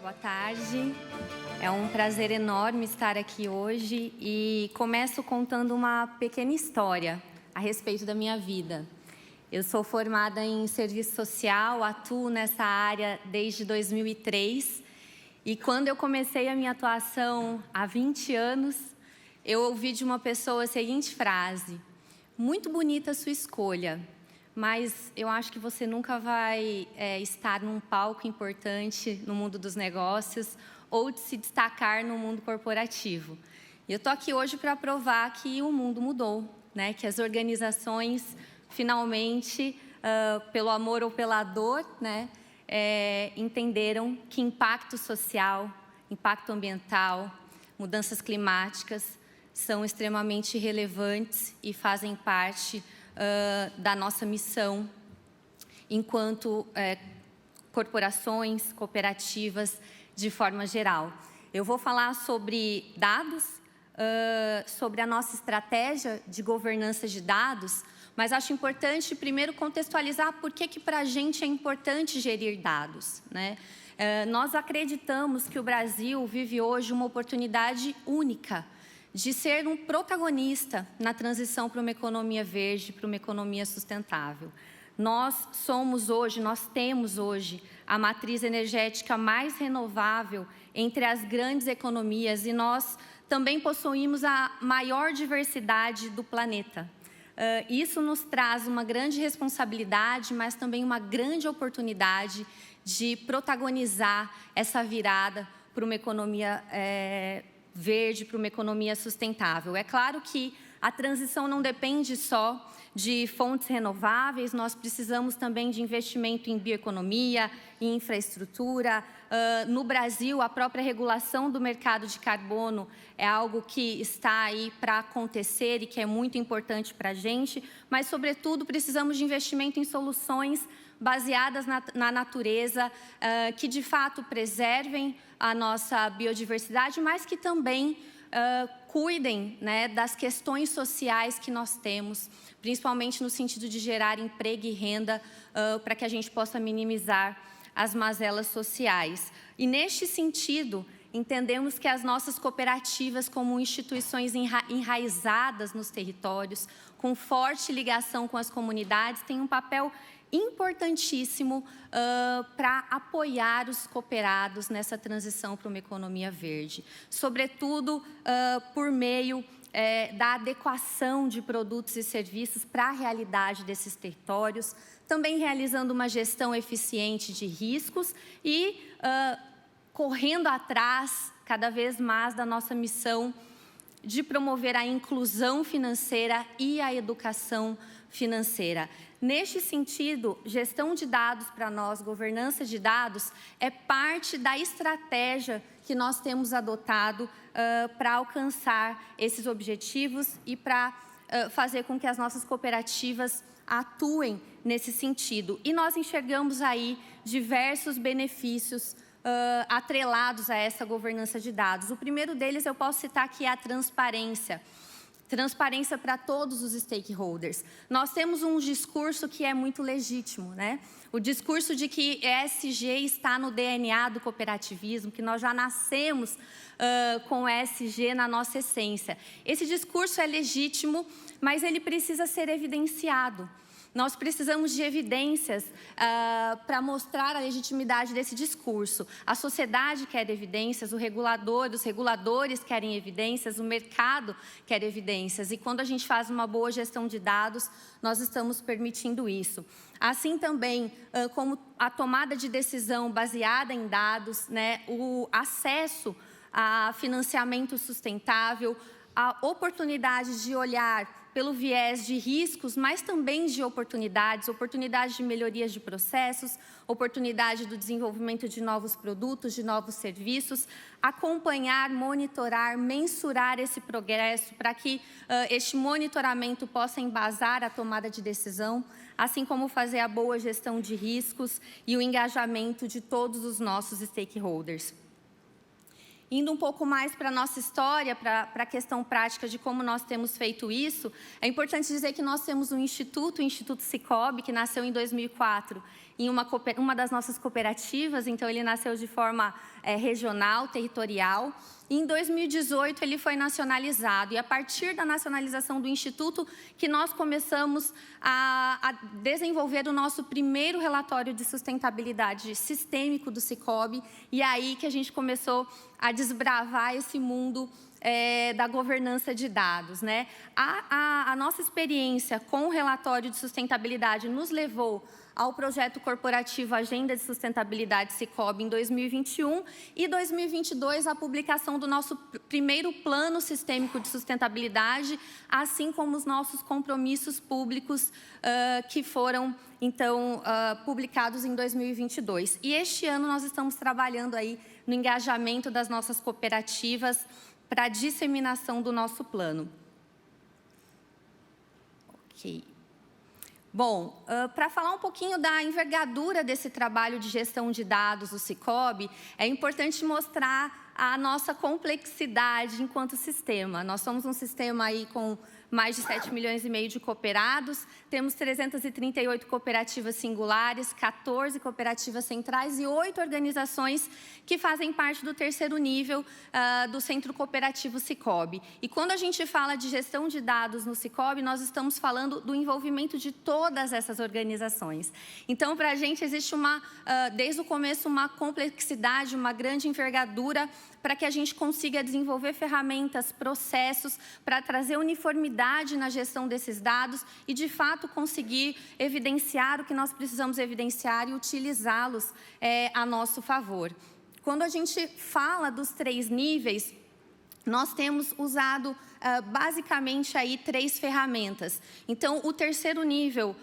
Boa tarde. É um prazer enorme estar aqui hoje e começo contando uma pequena história a respeito da minha vida. Eu sou formada em serviço social, atuo nessa área desde 2003 e quando eu comecei a minha atuação há 20 anos, eu ouvi de uma pessoa a seguinte frase: muito bonita a sua escolha, mas eu acho que você nunca vai estar num palco importante no mundo dos negócios ou de se destacar no mundo corporativo. E eu estou aqui hoje para provar que o mundo mudou, né? Que as organizações, finalmente, pelo amor ou pela dor, né? Entenderam que impacto social, impacto ambiental, mudanças climáticas são extremamente relevantes e fazem parte da nossa missão enquanto corporações, cooperativas, de forma geral. Eu vou falar sobre dados, sobre a nossa estratégia de governança de dados, mas acho importante primeiro contextualizar por que para a gente é importante gerir dados, né? Nós acreditamos que o Brasil vive hoje uma oportunidade única de ser um protagonista na transição para uma economia verde, para uma economia sustentável. Nós temos hoje a matriz energética mais renovável entre as grandes economias e nós também possuímos a maior diversidade do planeta. Isso nos traz uma grande responsabilidade, mas também uma grande oportunidade de protagonizar essa virada para uma economia verde, para uma economia sustentável. É claro que a transição não depende só de fontes renováveis, nós precisamos também de investimento em bioeconomia, em infraestrutura. No Brasil, a própria regulação do mercado de carbono é algo que está aí para acontecer e que é muito importante para a gente, mas, sobretudo, precisamos de investimento em soluções baseadas na natureza, que de fato preservem a nossa biodiversidade, mas que também cuidem, né, das questões sociais que nós temos, principalmente no sentido de gerar emprego e renda para que a gente possa minimizar as mazelas sociais. E neste sentido, entendemos que as nossas cooperativas, como instituições enraizadas nos territórios, com forte ligação com as comunidades, têm um papel importantíssimo para apoiar os cooperados nessa transição para uma economia verde, sobretudo por meio da adequação de produtos e serviços para a realidade desses territórios, também realizando uma gestão eficiente de riscos e correndo atrás cada vez mais da nossa missão de promover a inclusão financeira e a educação financeira. Neste sentido, gestão de dados para nós, governança de dados, é parte da estratégia que nós temos adotado para alcançar esses objetivos e para fazer com que as nossas cooperativas atuem nesse sentido. E nós enxergamos aí diversos benefícios atrelados a essa governança de dados. O primeiro deles eu posso citar aqui é a transparência. Transparência para todos os stakeholders. Nós temos um discurso que é muito legítimo, né? O discurso de que ESG está no DNA do cooperativismo, que nós já nascemos com ESG na nossa essência. Esse discurso é legítimo, mas ele precisa ser evidenciado. Nós precisamos de evidências para mostrar a legitimidade desse discurso. A sociedade quer evidências, os reguladores querem evidências, o mercado quer evidências. E quando a gente faz uma boa gestão de dados, nós estamos permitindo isso. Assim também, como a tomada de decisão baseada em dados, né, o acesso a financiamento sustentável, a oportunidade de olhar pelo viés de riscos, mas também de oportunidades de melhorias de processos, oportunidade do desenvolvimento de novos produtos, de novos serviços, acompanhar, monitorar, mensurar esse progresso para que este monitoramento possa embasar a tomada de decisão, assim como fazer a boa gestão de riscos e o engajamento de todos os nossos stakeholders. Indo um pouco mais para a nossa história, para a questão prática de como nós temos feito isso, é importante dizer que nós temos um instituto, o Instituto Sicoob, que nasceu em 2004 em uma das nossas cooperativas, então ele nasceu de forma regional, territorial. E em 2018 ele foi nacionalizado, e a partir da nacionalização do Instituto que nós começamos a desenvolver o nosso primeiro relatório de sustentabilidade sistêmico do Sicoob, e é aí que a gente começou a desbravar esse mundo da governança de dados, né? A nossa experiência com o relatório de sustentabilidade nos levou ao projeto corporativo Agenda de Sustentabilidade Sicoob em 2021 e 2022 a publicação do nosso primeiro plano sistêmico de sustentabilidade, assim como os nossos compromissos públicos que foram, então, publicados em 2022. E este ano nós estamos trabalhando aí no engajamento das nossas cooperativas para a disseminação do nosso plano. Ok. Bom, para falar um pouquinho da envergadura desse trabalho de gestão de dados do Sicoob, é importante mostrar a nossa complexidade enquanto sistema. Nós somos um sistema aí com mais de 7,5 milhões de cooperados, temos 338 cooperativas singulares, 14 cooperativas centrais e 8 organizações que fazem parte do terceiro nível do Centro Cooperativo Sicoob. E quando a gente fala de gestão de dados no Sicoob, nós estamos falando do envolvimento de todas essas organizações. Então, para a gente existe desde o começo uma complexidade, uma grande envergadura para que a gente consiga desenvolver ferramentas, processos, para trazer uniformidade na gestão desses dados e, de fato, conseguir evidenciar o que nós precisamos evidenciar e utilizá-los a nosso favor. Quando a gente fala dos 3 níveis, nós temos usado basicamente aí 3 ferramentas. Então, o terceiro nível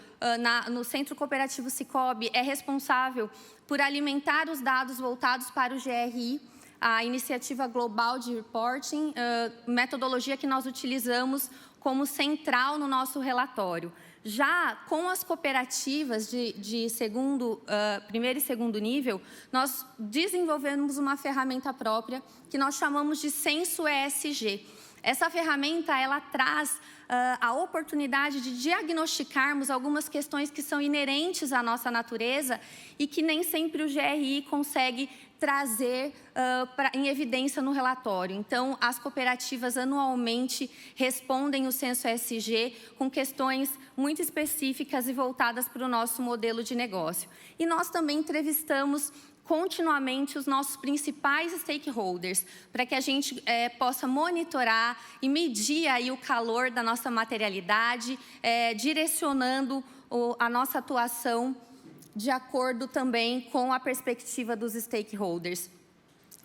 no Centro Cooperativo Sicoob é responsável por alimentar os dados voltados para o GRI, a Iniciativa Global de Reporting, metodologia que nós utilizamos como central no nosso relatório. Já com as cooperativas de primeiro e segundo nível, nós desenvolvemos uma ferramenta própria que nós chamamos de Censo ESG. Essa ferramenta, ela traz a oportunidade de diagnosticarmos algumas questões que são inerentes à nossa natureza e que nem sempre o GRI consegue trazer em evidência no relatório. Então, as cooperativas anualmente respondem o Censo ESG com questões muito específicas e voltadas para o nosso modelo de negócio. E nós também entrevistamos continuamente os nossos principais stakeholders, para que a gente possa monitorar e medir aí o calor da nossa materialidade, direcionando a nossa atuação de acordo também com a perspectiva dos stakeholders.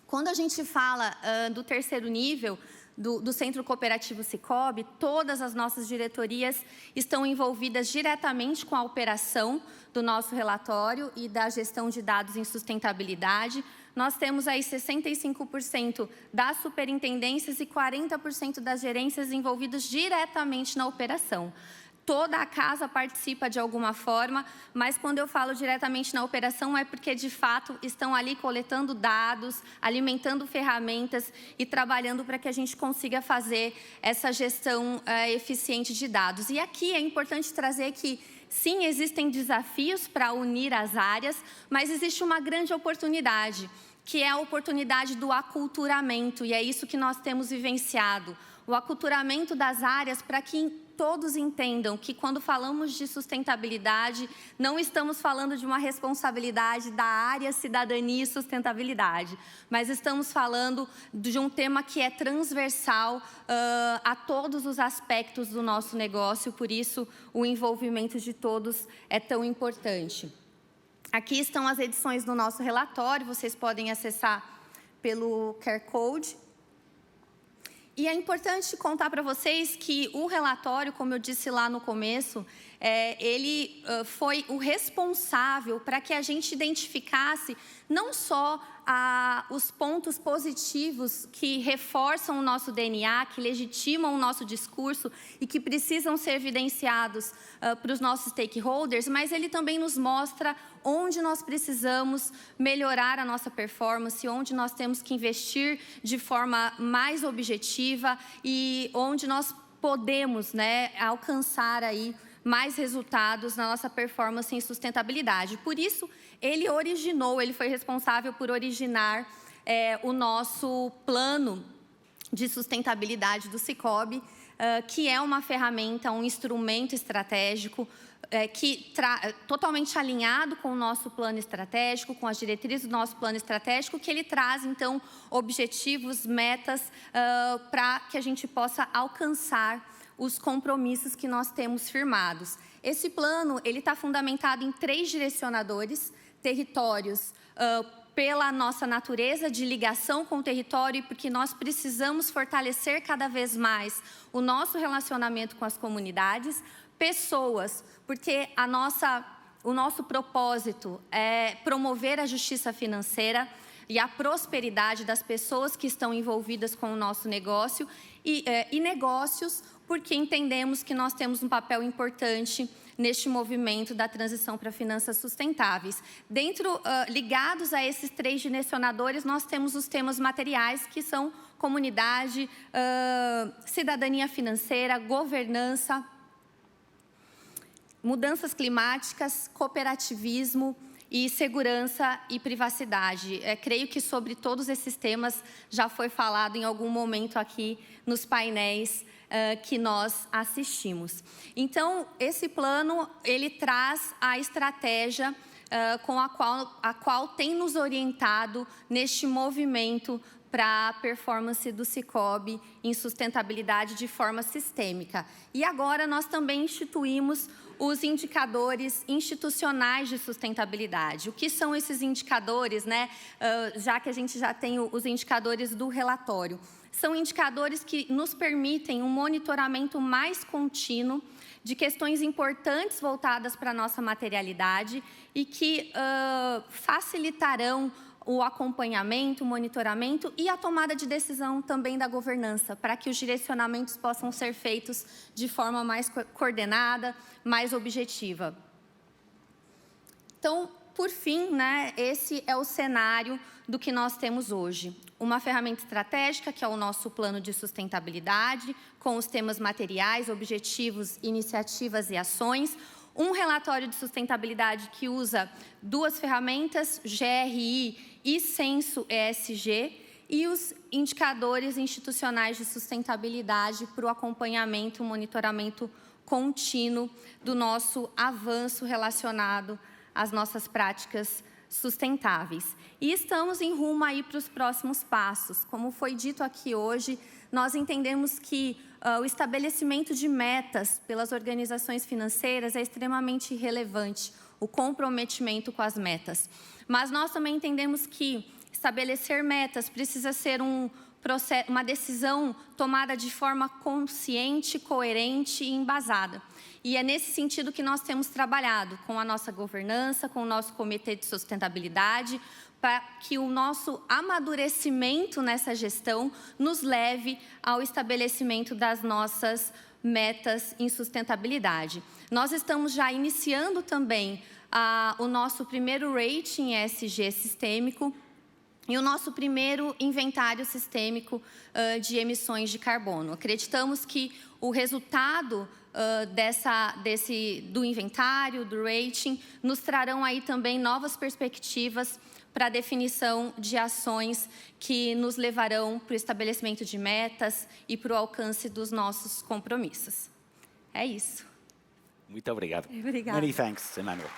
Quando a gente fala do terceiro nível, do Centro Cooperativo Sicoob, todas as nossas diretorias estão envolvidas diretamente com a operação do nosso relatório e da gestão de dados em sustentabilidade. Nós temos aí 65% das superintendências e 40% das gerências envolvidas diretamente na operação. Toda a casa participa de alguma forma, mas quando eu falo diretamente na operação é porque, de fato, estão ali coletando dados, alimentando ferramentas e trabalhando para que a gente consiga fazer essa gestão eficiente de dados. E aqui é importante trazer que, sim, existem desafios para unir as áreas, mas existe uma grande oportunidade, que é a oportunidade do aculturamento, e é isso que nós temos vivenciado. O aculturamento das áreas para que todos entendam que quando falamos de sustentabilidade, não estamos falando de uma responsabilidade da área cidadania e sustentabilidade, mas estamos falando de um tema que é transversal a todos os aspectos do nosso negócio, por isso o envolvimento de todos é tão importante. Aqui estão as edições do nosso relatório, vocês podem acessar pelo QR Code. E é importante contar para vocês que o relatório, como eu disse lá no começo, ele foi o responsável para que a gente identificasse não só os pontos positivos que reforçam o nosso DNA, que legitimam o nosso discurso e que precisam ser evidenciados para os nossos stakeholders, mas ele também nos mostra onde nós precisamos melhorar a nossa performance, onde nós temos que investir de forma mais objetiva e onde nós podemos, alcançar aí mais resultados na nossa performance em sustentabilidade. Por isso, ele foi responsável por originar o nosso plano de sustentabilidade do Sicoob, que é uma ferramenta, um instrumento estratégico totalmente alinhado com o nosso plano estratégico, com as diretrizes do nosso plano estratégico, que ele traz, então, objetivos, metas, para que a gente possa alcançar os compromissos que nós temos firmados. Esse plano ele está fundamentado em 3 direcionadores: territórios, pela nossa natureza de ligação com o território e porque nós precisamos fortalecer cada vez mais o nosso relacionamento com as comunidades; pessoas, porque o nosso propósito é promover a justiça financeira e a prosperidade das pessoas que estão envolvidas com o nosso negócio; e negócios, porque entendemos que nós temos um papel importante neste movimento da transição para finanças sustentáveis. Ligados a esses 3 direcionadores, nós temos os temas materiais, que são comunidade, cidadania financeira, governança, mudanças climáticas, cooperativismo e segurança e privacidade. Creio que sobre todos esses temas já foi falado em algum momento aqui nos painéis que nós assistimos. Então, esse plano, ele traz a estratégia com a qual tem nos orientado neste movimento para a performance do Sicoob em sustentabilidade de forma sistêmica. E agora nós também instituímos os indicadores institucionais de sustentabilidade. O que são esses indicadores, né? Já que a gente já tem os indicadores do relatório. São indicadores que nos permitem um monitoramento mais contínuo de questões importantes voltadas para a nossa materialidade e que facilitarão o acompanhamento, o monitoramento e a tomada de decisão também da governança, para que os direcionamentos possam ser feitos de forma mais coordenada, mais objetiva. Então, por fim, né, esse é o cenário do que nós temos hoje. Uma ferramenta estratégica, que é o nosso plano de sustentabilidade, com os temas materiais, objetivos, iniciativas e ações. Um relatório de sustentabilidade que usa 2 ferramentas, GRI e Censo ESG, e os indicadores institucionais de sustentabilidade para o acompanhamento e monitoramento contínuo do nosso avanço relacionado às nossas práticas sustentáveis. E estamos em rumo aí para os próximos passos. Como foi dito aqui hoje, nós entendemos que o estabelecimento de metas pelas organizações financeiras é extremamente relevante, o comprometimento com as metas. Mas nós também entendemos que estabelecer metas precisa ser uma decisão tomada de forma consciente, coerente e embasada. E é nesse sentido que nós temos trabalhado com a nossa governança, com o nosso comitê de sustentabilidade, para que o nosso amadurecimento nessa gestão nos leve ao estabelecimento das nossas metas em sustentabilidade. Nós estamos já iniciando também o nosso primeiro rating ESG sistêmico e o nosso primeiro inventário sistêmico de emissões de carbono. Acreditamos que o resultado do inventário, do rating, nos trarão aí também novas perspectivas para a definição de ações que nos levarão para o estabelecimento de metas e para o alcance dos nossos compromissos. É isso. Muito obrigado. Obrigada. Many thanks, Emmanuel.